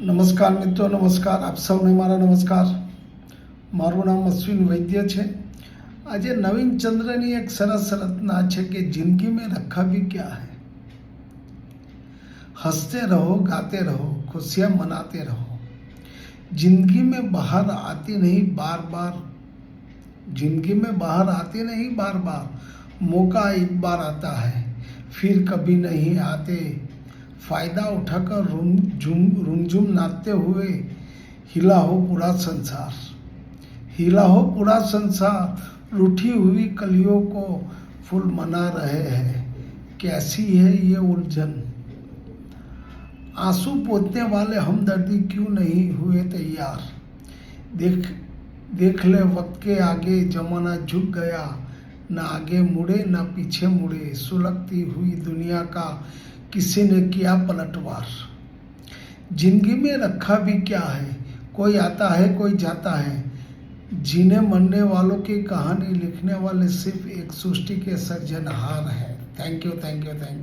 નમસ્કાર મિત્રો, નમસ્કાર. આપ સૌને મારા નમસ્કાર. મારું નામ અશ્વિન વૈદ્ય છે. આજે નવીન ચંદ્રની એક સરસ રચના છે કે જિંદગી में रखा भी क्या है. हंसते रहो, गाते रहो, खुशियां मनाते रहो. जिंदगी में बाहर आती नहीं बार बार, जिंदगी में बाहर आती नहीं बार बार, मौका एक बार आता है फिर कभी नहीं आते. फायदा उठाकर रुमझुम नाचते हुए हिला हो पूरा संसार, हिला हो पूरा संसार. रूठी हुई कलियों को फूल मना रहे हैं, कैसी है ये उलझन. आंसू पोंछने वाले हमदर्दी क्यों नहीं हुए तैयार. देख ले वक्त के आगे जमाना झुक गया, ना आगे मुड़े ना पीछे मुड़े. सुलगती हुई दुनिया का किसी ने किया पलटवार. जिंदगी में रखा भी क्या है, कोई आता है कोई जाता है. जीने मरने वालों की कहानी लिखने वाले सिर्फ एक सृष्टि के सर्जनहार है. Thank you, thank you, thank you.